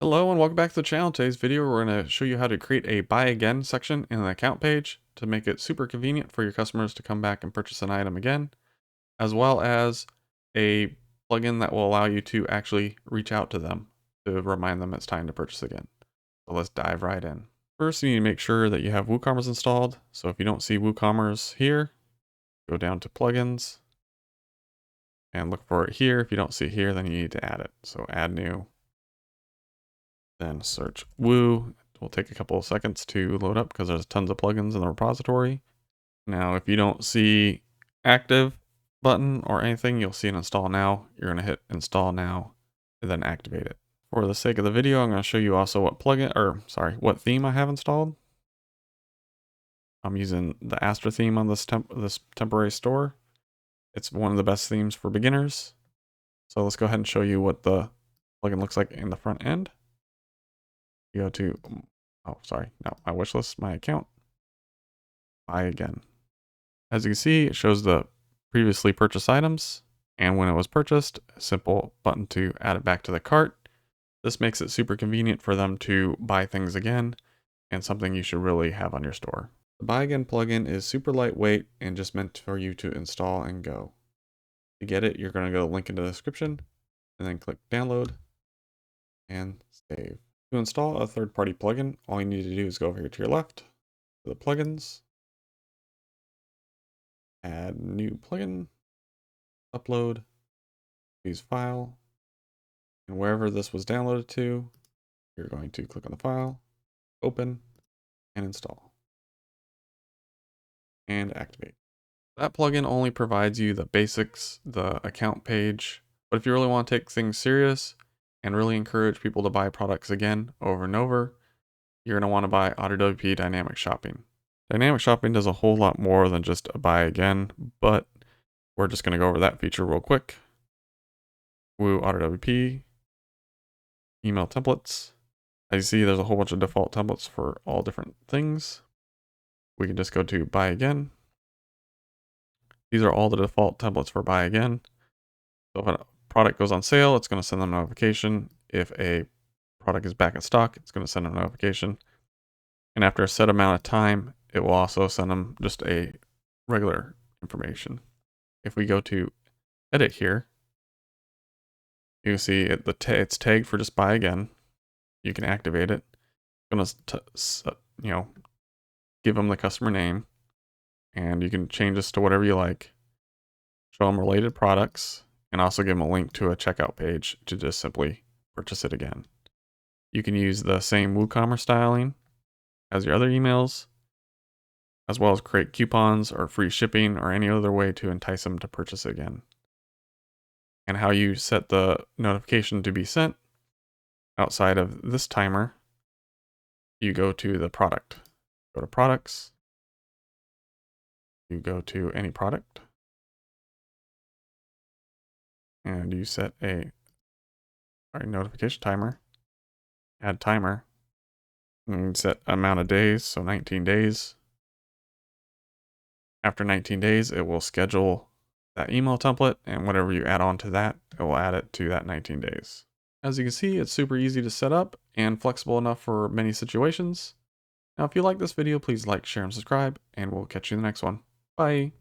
Hello and welcome back to the channel. Today's video we're going to show you how to create a buy again section in the account page to make it super convenient for your customers to come back and purchase an item again, as well as a plugin that will allow you to actually reach out to them to remind them it's time to purchase again. So let's dive right in. First, you need to make sure that you have Woocommerce installed. So if you don't see Woocommerce here, go down to plugins and look for it here. If you don't see it here, then you need to add it. So add new. Then search Woo. It will take a couple of seconds to load up because there's tons of plugins in the repository. Now, if you don't see active button or anything, you'll see an install now. You're going to hit install now and then activate it. For the sake of the video, I'm going to show you also what what theme I have installed. I'm using the Astra theme on this temporary store. It's one of the best themes for beginners. So let's go ahead and show you what the plugin looks like in the front end. You go to, my wish list, my account, buy again. As you can see, it shows the previously purchased items, and when it was purchased, a simple button to add it back to the cart. This makes it super convenient for them to buy things again, and something you should really have on your store. The buy again plugin is super lightweight and just meant for you to install and go. To get it, you're going to go to the link in the description, and then click download and save. To install a third-party plugin, all you need to do is go over here to your left, to the plugins, add new plugin, upload, use file, and wherever this was downloaded to, you're going to click on the file, open, and install, and activate. That plugin only provides you the basics, the account page, but if you really want to take things serious and really encourage people to buy products again over and over, you're going to want to buy AutoWP Dynamic Shopping. Dynamic Shopping does a whole lot more than just a buy again, but we're just going to go over that feature real quick. Woo AutoWP, email templates. As you see, there's a whole bunch of default templates for all different things. We can just go to buy again. These are all the default templates for buy again. So if a product goes on sale, it's going to send them a notification. If a product is back in stock, it's going to send them a notification. And after a set amount of time, it will also send them just a regular information. If we go to edit here, you can see it's tagged for just buy again. You can activate it. I'm gonna give them the customer name, and you can change this to whatever you like. Show them related products, and also give them a link to a checkout page to just simply purchase it again. You can use the same Woocommerce styling as your other emails, as well as create coupons or free shipping or any other way to entice them to purchase again. And how you set the notification to be sent outside of this timer, you go to the product. Go to products. You go to any product. And you set a notification timer. Add timer. And set amount of days, so 19 days. After 19 days, it will schedule that email template, and whatever you add on to that, it will add it to that 19 days. As you can see, it's super easy to set up and flexible enough for many situations. Now, if you like this video, please like, share, and subscribe, and we'll catch you in the next one. Bye!